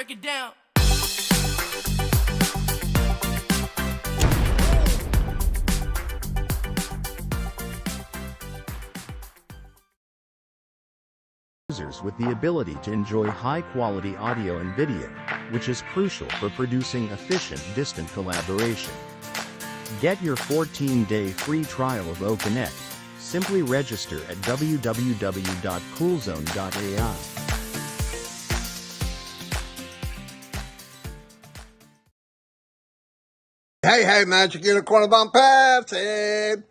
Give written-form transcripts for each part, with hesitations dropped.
break it down. Users with the ability to enjoy high-quality audio and video, which is crucial for producing efficient distant collaboration. Get your 14-day free trial of OConnect. Simply register at www.coolzone.ai. Hey, Magic Unicorn of Onpassive.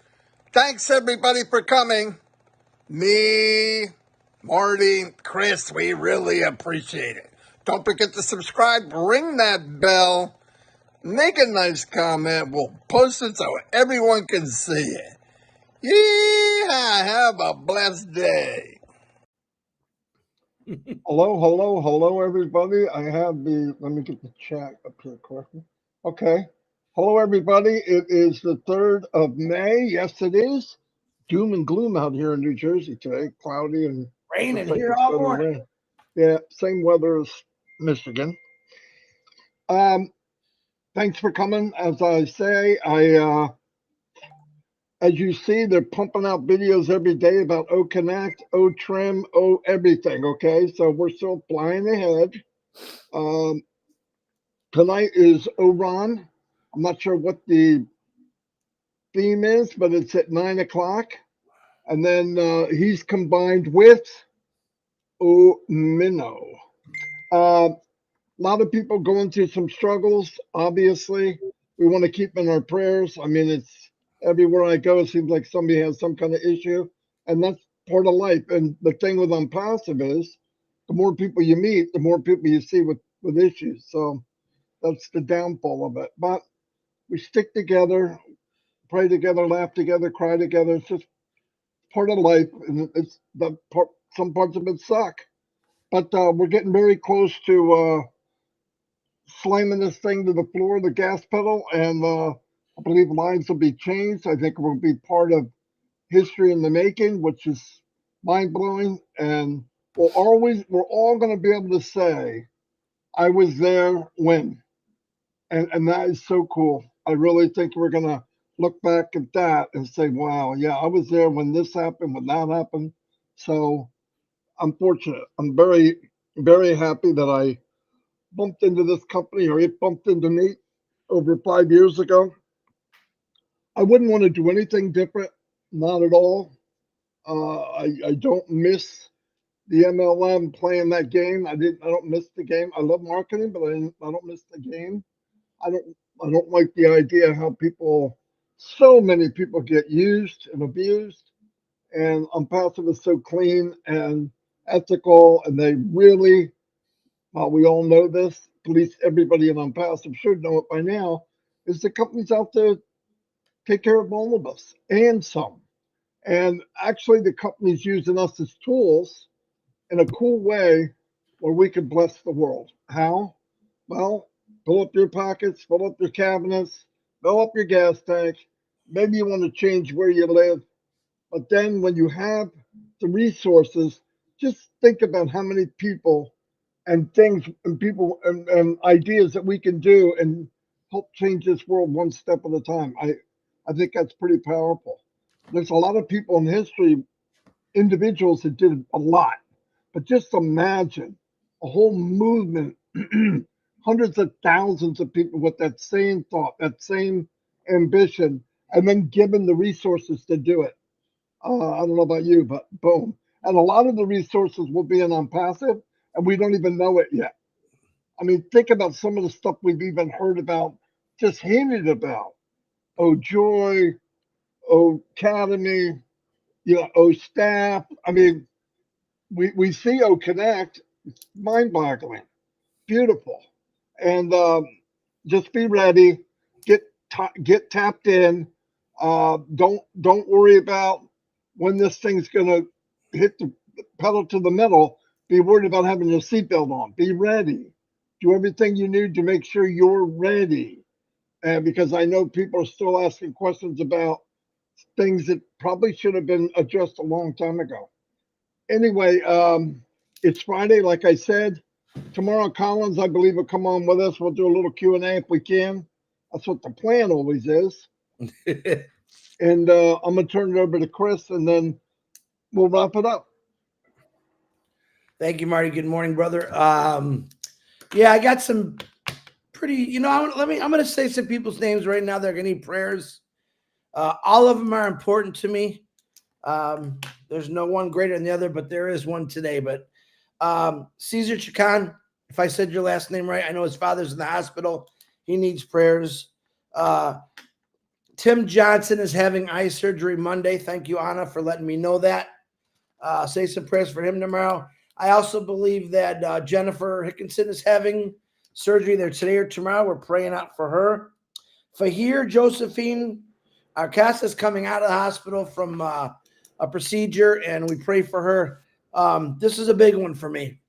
Thanks, everybody, for coming. Me, Marty, Chris, we really appreciate it. Don't forget to subscribe, ring that bell, make a nice comment. We'll post it so everyone can see it. Yeehaw! Have a blessed day. Hello, everybody. I have let me get the chat up here correctly. Okay. Hello, everybody. It is the 3rd of May. Yes, it is. Doom and gloom out here in New Jersey today. Cloudy and raining here all morning. Rain. Yeah, same weather as Michigan. Thanks for coming. As I say, as you see, they're pumping out videos every day about OConnect, OTrim, everything, okay? So we're still flying ahead. Tonight is ORON. I'm not sure what the theme is, but it's at 9 o'clock. And then he's combined with Omino. A lot of people going through some struggles, obviously. We want to keep in our prayers. I mean, it's everywhere I go, it seems like somebody has some kind of issue, and that's part of life. And the thing with Onpassive is the more people you meet, the more people you see with issues. So that's the downfall of it. But we stick together, pray together, laugh together, cry together. It's just part of life, and it's the part. Some parts of it suck, but we're getting very close to slamming this thing to the floor, the gas pedal, and I believe lives will be changed. I think it will be part of history in the making, which is mind blowing, and we're all going to be able to say, "I was there when," and that is so cool. I really think we're going to look back at that and say, "Wow, yeah, I was there when this happened, when that happened." So I'm fortunate. I'm very, very happy that I bumped into this company, or it bumped into me over 5 years ago. I wouldn't want to do anything different, not at all. I don't miss the MLM playing that game. I don't miss the game. I love marketing, but I don't miss the game. I don't like the idea how so many people get used and abused. And Onpassive is so clean and ethical, and they really, we all know this, at least everybody in Onpassive should know it by now, is the company's out there take care of all of us and some. And actually, the company's using us as tools in a cool way where we can bless the world. How? Well, fill up your pockets, fill up your cabinets, fill up your gas tank. Maybe you want to change where you live. But then when you have the resources, just think about how many people and things and people and ideas that we can do and help change this world one step at a time. I think that's pretty powerful. There's a lot of people in history, individuals that did a lot, but just imagine a whole movement, hundreds of thousands of people with that same thought, that same ambition, and then given the resources to do it. I don't know about you, but boom. And a lot of the resources will be in Onpassive, and we don't even know it yet. I mean, think about some of the stuff we've even heard about, just hinted about. Oh, Joy, oh, Academy, oh, staff. I mean, we see OConnect, it's mind-boggling, beautiful. And just be ready, get tapped in. Don't worry about when this thing's gonna hit the pedal to the metal. Be worried about having your seatbelt on. Be ready. Do everything you need to make sure you're ready. And because I know people are still asking questions about things that probably should have been addressed a long time ago. Anyway, it's Friday, like I said. Tomorrow, Collins, I believe, will come on with us. We'll do a little Q&A if we can. That's what the plan always is. And I'm going to turn it over to Chris, and then we'll wrap it up. Thank you, Marty. Good morning, brother. Yeah, I got some pretty, I'm going to say some people's names right now. They're going to need prayers. All of them are important to me. There's no one greater than the other, but there is one today. But Caesar Chacon, if I said your last name right, I know his father's in the hospital. He needs prayers. Tim Johnson is having eye surgery Monday. Thank you, Anna, for letting me know that. Say some prayers for him tomorrow. I also believe that Jennifer Hickinson is having surgery there today or tomorrow. We're praying out for her. Fahir Josephine Arcasa is coming out of the hospital from a procedure, and we pray for her. This is a big one for me.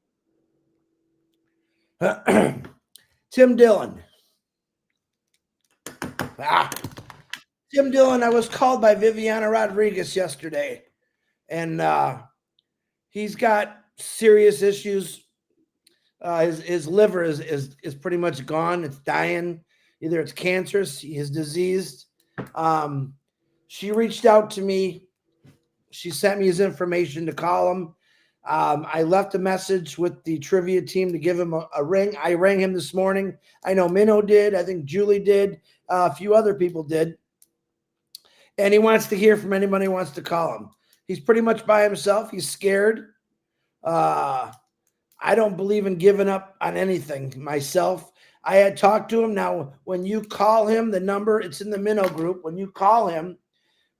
Tim Dillon. Tim Dillon, I was called by Viviana Rodriguez yesterday, and he's got serious issues. His liver is pretty much gone. It's dying. Either it's cancerous, he's diseased. She reached out to me. She sent me his information to call him. I left a message with the trivia team to give him a ring. I rang him this morning. I know Minnow did. I think Julie did. A few other people did. And he wants to hear from anybody who wants to call him. He's pretty much by himself. He's scared. I don't believe in giving up on anything myself. I had talked to him. Now, when you call him, the number, it's in the Minnow group. When you call him,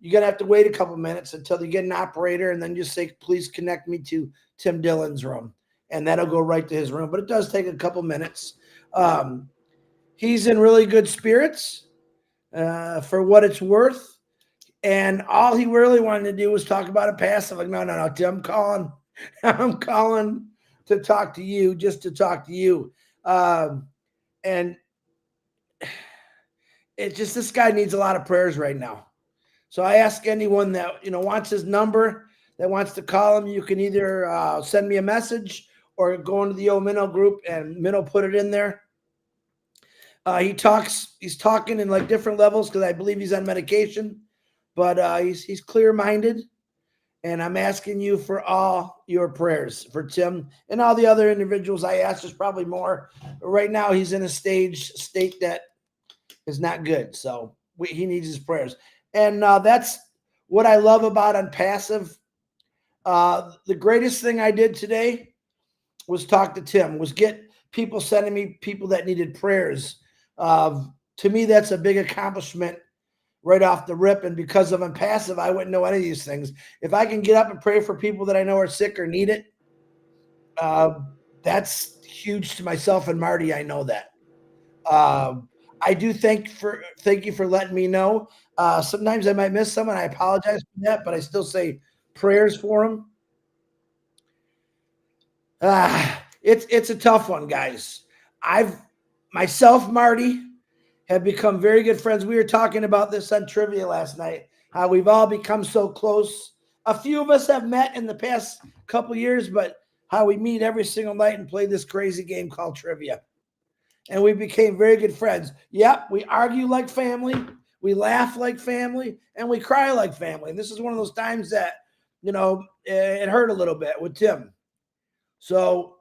you're going to have to wait a couple minutes until you get an operator, and then just say, please connect me to Tim Dillon's room. And that'll go right to his room. But it does take a couple minutes. He's in really good spirits for what it's worth. And all he really wanted to do was talk about a passive. Like, no, Tim, I'm calling to talk to you, just to talk to you. And it just, this guy needs a lot of prayers right now. So I ask anyone that, wants his number, that wants to call him, you can either send me a message or go into the old Minnow group, and Minnow put it in there. He's talking in like different levels because I believe he's on medication, but he's clear-minded. And I'm asking you for all your prayers for Tim and all the other individuals I asked. There's probably more. But right now, he's in a state that is not good. So he needs his prayers. And that's what I love about Onpassive. The greatest thing I did today was talk to Tim, was get people sending me people that needed prayers. To me, that's a big accomplishment right off the rip. And because of Onpassive, I wouldn't know any of these things. If I can get up and pray for people that I know are sick or need it, that's huge to myself and Marty. I know that. I do thank you for letting me know. Sometimes I might miss someone. I apologize for that, but I still say prayers for them. It's a tough one, guys. Myself, Marty, have become very good friends. We were talking about this on trivia last night, how we've all become so close. A few of us have met in the past couple years, but how we meet every single night and play this crazy game called trivia. And we became very good friends. Yep, we argue like family, we laugh like family, and we cry like family. And this is one of those times that, it hurt a little bit with Tim. So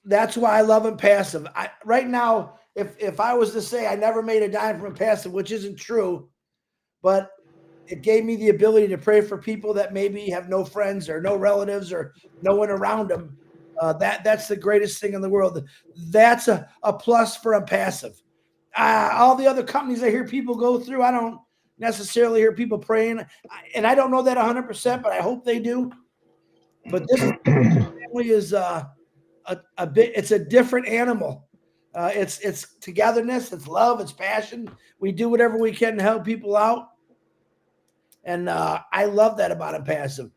that's why I love Onpassive. Right now, if I was to say I never made a dime from Onpassive, which isn't true, but it gave me the ability to pray for people that maybe have no friends or no relatives or no one around them. That's the greatest thing in the world. That's a plus for Onpassive. All the other companies I hear people go through, I don't necessarily hear people praying, and I don't know that 100%, but I hope they do. But this family is it's a different animal. It's togetherness, it's love, it's passion. We do whatever we can to help people out. And I love that about Onpassive.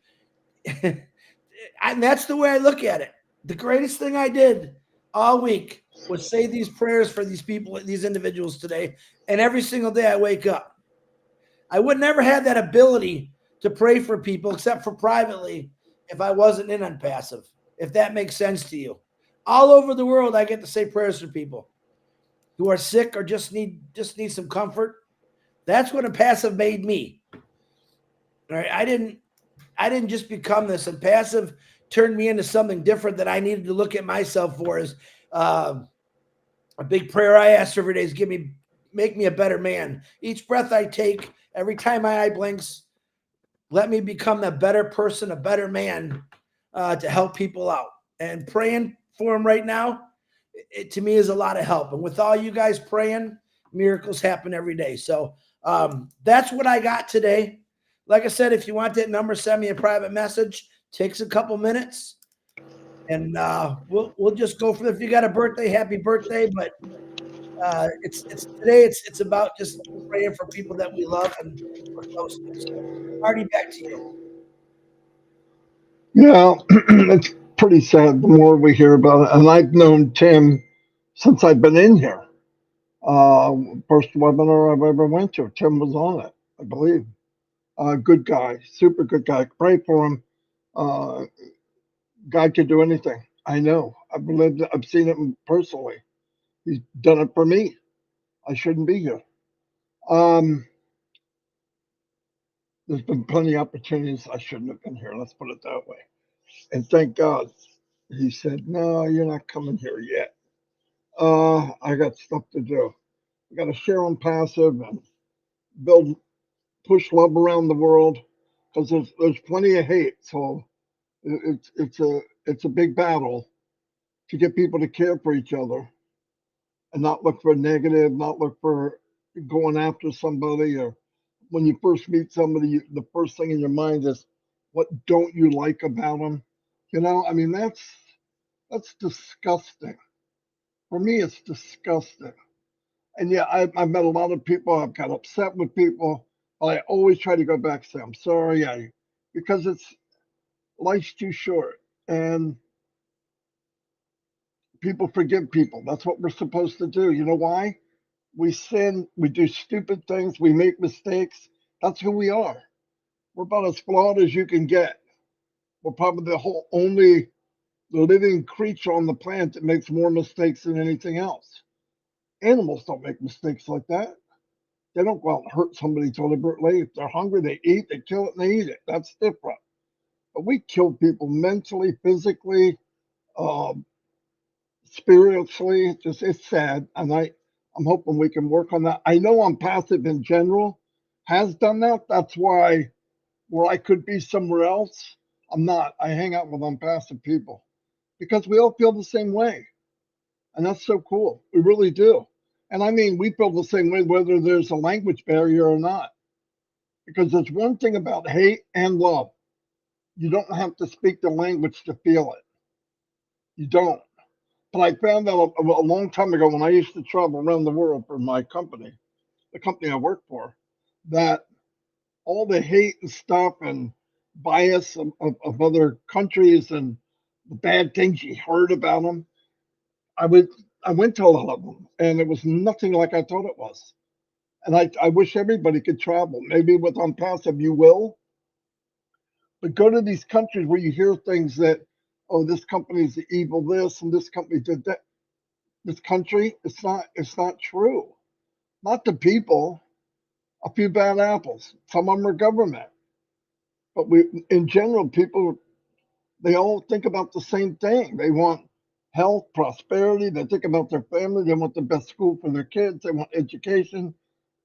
And that's the way I look at it. The greatest thing I did all week was say these prayers for these people, these individuals today. And every single day I wake up. I would never have that ability to pray for people except for privately if I wasn't in Onpassive, if that makes sense to you. all over the world, I get to say prayers for people who are sick or just need some comfort. That's what Onpassive made me. All right, I didn't just become this. Onpassive turned me into something different that I needed to look at myself for. Is a big prayer I ask every day is make me a better man. Each breath I take, every time my eye blinks, let me become a better person, a better man to help people out. And praying for them right now, it to me is a lot of help. And with all you guys praying, miracles happen every day. So that's what I got today. Like I said, if you want that number, send me a private message. Takes a couple minutes, and we'll just go for it. If you got a birthday, happy birthday! But it's today. It's about just praying for people that we love and we're close to. So, Marty, back to you. Yeah, it's pretty sad the more we hear about it. And I've known Tim since I've been in here. First webinar I've ever went to, Tim was on it, I believe. Good guy, super good guy. Pray for him. Uh, God can do anything. I know. I've lived it. I've seen it personally. He's done it for me. I shouldn't be here. Um, there's been plenty of opportunities I shouldn't have been here. Let's put it that way. And thank God he said, "No, you're not coming here yet. I got stuff to do. I got to share Onpassive and build, push love around the world because there's plenty of hate. So it's a big battle to get people to care for each other and not look for negative, not look for going after somebody. Or when you first meet somebody, the first thing in your mind is, what don't you like about them? You know, I mean, that's disgusting. For me, it's disgusting. And yeah, I've met a lot of people. I've got upset with people. But I always try to go back and say, I'm sorry, because life's too short. And people forgive people. That's what we're supposed to do. You know why? We sin, we do stupid things, we make mistakes. That's who we are. We're about as flawed as you can get. We're probably only living creature on the planet that makes more mistakes than anything else. Animals don't make mistakes like that. They don't go out and hurt somebody deliberately. If they're hungry, they eat, they kill it, and they eat it. That's different. But we kill people mentally, physically, uh, spiritually. It's sad, and I'm hoping we can work on that. I know Onpassive in general has done that. That's why where I could be somewhere else, I'm not. I hang out with Onpassive people because we all feel the same way, and that's so cool. We really do. And I mean, we feel the same way whether there's a language barrier or not. Because there's one thing about hate and love. You don't have to speak the language to feel it. You don't. But I found out a long time ago when I used to travel around the world for my company, the company I work for, that all the hate and stuff and bias of other countries and the bad things you heard about them, I would I went to a lot of them, and it was nothing like I thought it was. And I wish everybody could travel. Maybe with Onpassive you will, but go to these countries where you hear things that, oh, this company's evil, this and this company did that. This country, it's not true. Not the people. A few bad apples. Some of them are government, but in general, people, they all think about the same thing. They want health, prosperity. They think about their family. They want the best school for their kids. They want education,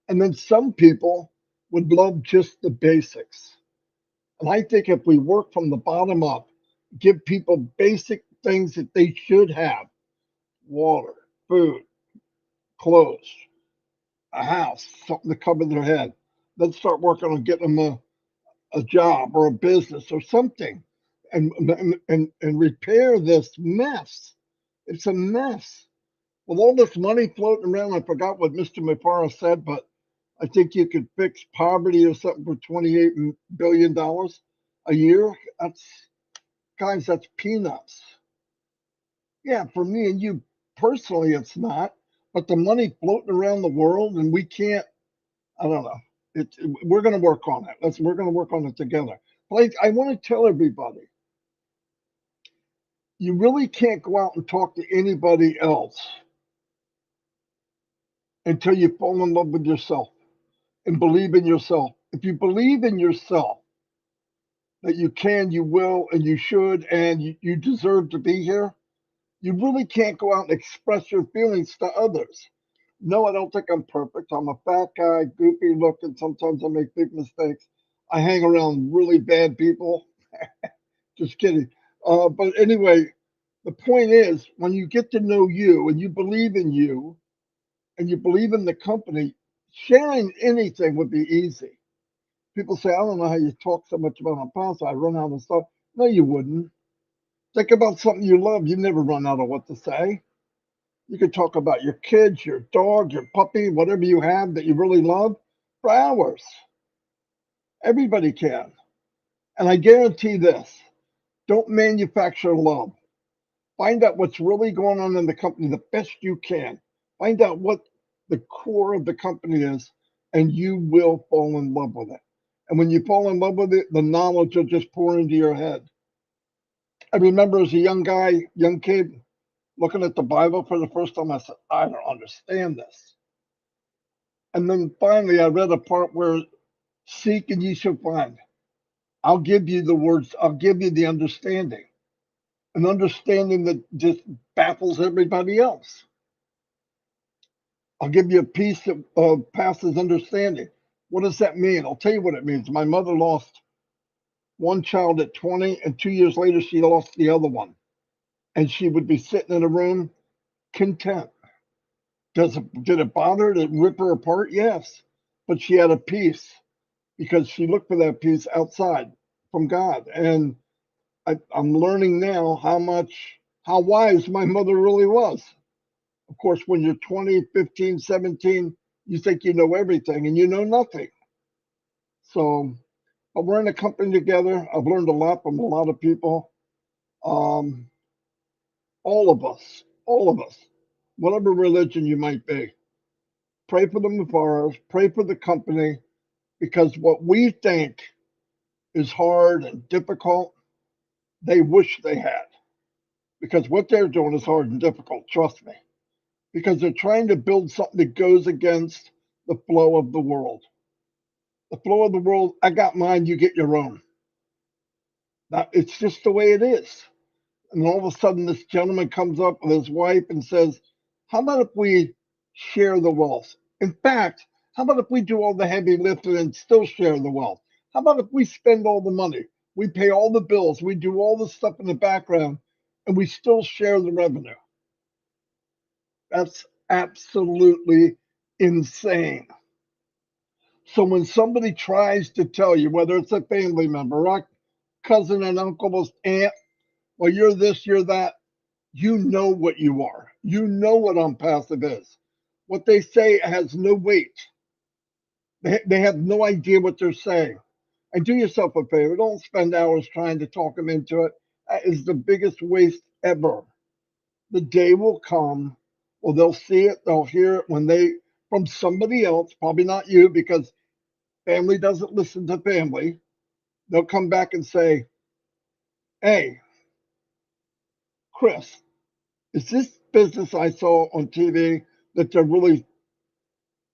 and then some people would love just the basics. And I think if we work from the bottom up, give people basic things that they should have: water, food, clothes, a house, something to cover their head. Let's start working on getting them a job or a business or something, and repair this mess. It's a mess. With all this money floating around, I forgot what Mr. Mufara said, but I think you could fix poverty or something for $28 billion a year. That's peanuts. Yeah, for me and you personally, it's not. But the money floating around the world, and we can't. I don't know. We're going to work on it. We're going to work on it together. But I want to tell everybody, You really can't go out and talk to anybody else until you fall in love with yourself and believe in yourself. If you believe in yourself that you can, you will, and you should, and you deserve to be here, you really can't go out and express your feelings to others. No, I don't think I'm perfect. I'm a fat guy, goofy looking. Sometimes I make big mistakes. I hang around really bad people. Just kidding. But anyway, the point is, when you get to know you and you believe in you and you believe in the company, sharing anything would be easy. People say, I don't know how you talk so much about Onpassive. I run out of stuff. No, you wouldn't. Think about something you love. You never run out of what to say. You could talk about your kids, your dog, your puppy, whatever you have that you really love for hours. Everybody can. And I guarantee this, don't manufacture love. Find out what's really going on in the company the best you can. Find out what the core of the company is, and you will fall in love with it. And when you fall in love with it, the knowledge will just pour into your head. I remember as a young guy, young kid, looking at the Bible for the first time, I said, I don't understand this. And then finally, I read a part where seek and ye shall find. I'll give you the words, I'll give you the understanding, an understanding that just baffles everybody else. I'll give you a peace that passes understanding. What does that mean? I'll tell you what it means. My mother lost one child at 20, and 2 years later, she lost the other one. And she would be sitting in a room content. Did it bother her to rip her apart? Yes. But she had a peace because she looked for that peace outside from God. And I'm learning now how wise my mother really was. Of course, when you're 20, 15, 17, you think you know everything and you know nothing. So, but we're in a company together. I've learned a lot from a lot of people. Um, all of us, whatever religion you might be, pray for the Mubarak, pray for the company, because what we think is hard and difficult, they wish they had. Because what they're doing is hard and difficult, trust me. Because they're trying to build something that goes against the flow of the world. The flow of the world, I got mine, you get your own. It's just the way it is. And all of a sudden, this gentleman comes up with his wife and says, how about if we share the wealth? In fact, how about if we do all the heavy lifting and still share the wealth? How about if we spend all the money? We pay all the bills, we do all the stuff in the background, and we still share the revenue. That's absolutely insane. So when somebody tries to tell you, whether it's a family member, a cousin, an uncle, aunt, well, you're this, you're that, you know what you are. You know what Onpassive is. What they say has no weight. They have no idea what they're saying. And do yourself a favor. Don't spend hours trying to talk them into it. That is the biggest waste ever. The day will come, or they'll see it, they'll hear it when they, from somebody else, probably not you, because family doesn't listen to family. They'll come back and say, hey, Chris, is this business I saw on TV that they're really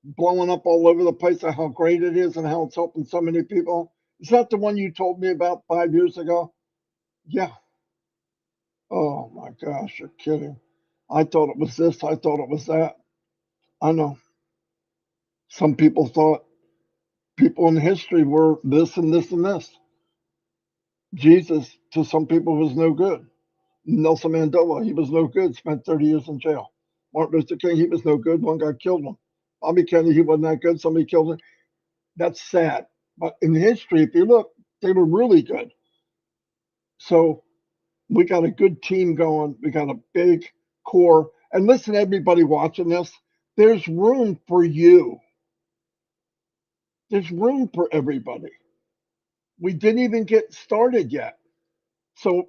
blowing up all over the place of how great it is and how it's helping so many people? Is that the one you told me about 5 years ago? Yeah. Oh my gosh, you're kidding. I thought it was this, I thought it was that. I know. Some people thought people in history were this and this and this. Jesus, to some people, was no good. Nelson Mandela, he was no good, spent 30 years in jail. Martin Luther King, he was no good, one guy killed him. Bobby Kennedy, he wasn't that good, somebody killed him. That's sad. But in history, if you look, they were really good. So we got a good team going. We got a big core. And listen, everybody watching this, there's room for you. There's room for everybody. We didn't even get started yet. So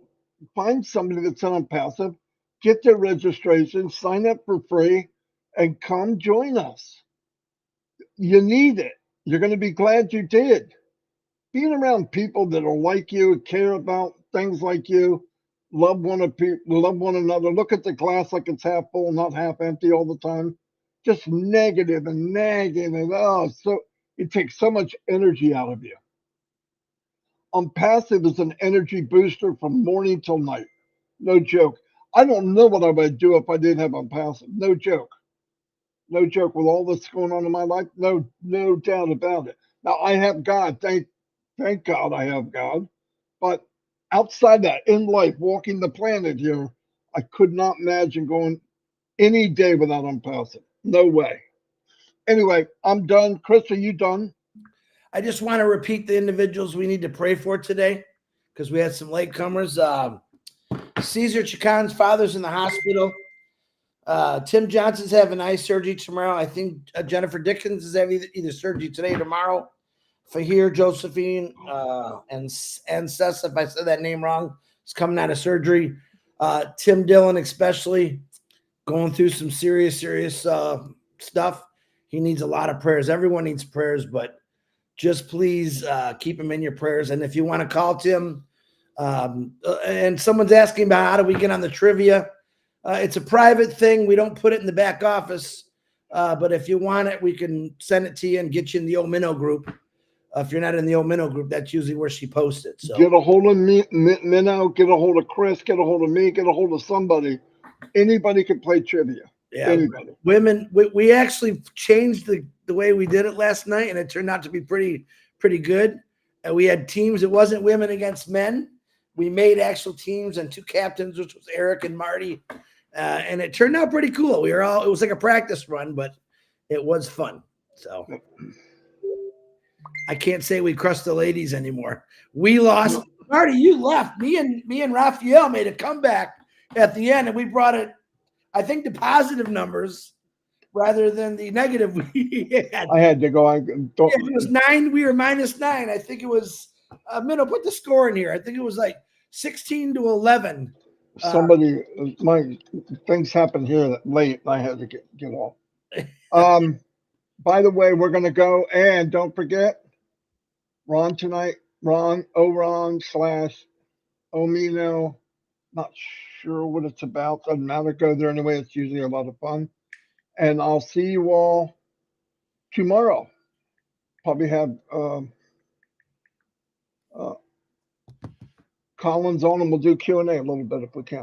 find somebody that's on passive, get their registration, sign up for free, and come join us. You need it. You're going to be glad you did. Being around people that are like you, care about things like you, love one another. Look at the glass like it's half full, not half empty all the time. Just negative and nagging, and so it takes so much energy out of you. Onpassive is an energy booster from morning till night. No joke. I don't know what I would do if I didn't have Onpassive. No joke. No joke. With all that's going on in my life, no doubt about it. Now I have God. Thank God I have God. But outside that, in life, walking the planet here, I could not imagine going any day without Onpassive. No way. Anyway, I'm done. Chris, are you done? I just want to repeat the individuals we need to pray for today because we had some latecomers. Caesar Chican's father's in the hospital. Tim Johnson's having eye surgery tomorrow. I think Jennifer Dickens is having either surgery today or tomorrow. Fahir, Josephine, and Seth, if I said that name wrong, is coming out of surgery. Tim Dillon, especially, going through some serious stuff. He needs a lot of prayers. Everyone needs prayers, but just please keep him in your prayers. And if you want to call Tim, and someone's asking about how do we get on the trivia, it's a private thing. We don't put it in the back office. But if you want it, we can send it to you and get you in the old Minnow group. If you're not in the old Minnow group, that's usually where she posts it. So get a hold of me, Minnow, get a hold of Chris, get a hold of me, get a hold of somebody. Anybody can play trivia. Yeah, anybody. Women. We actually changed the way we did it last night, and it turned out to be pretty good. And we had teams. It wasn't women against men. We made actual teams and two captains, which was Eric and Marty, and it turned out pretty cool. It was like a practice run, but it was fun. So I can't say we crushed the ladies anymore. We lost. Marty, you left. Me and Raphael made a comeback at the end, and we brought it, I think, the positive numbers rather than the negative we had. I had to go. It was 9. We were -9. I think it was Minnow, put the score in here. I think it was like 16-11. Somebody, my things happened here late. I had to get off. By the way, we're gonna go, and don't forget, Ron tonight. Ron /Omino. Not sure what it's about. Doesn't matter. Go there anyway. It's usually a lot of fun. And I'll see you all tomorrow. Probably have Collins on, and we'll do Q&A a little bit if we can.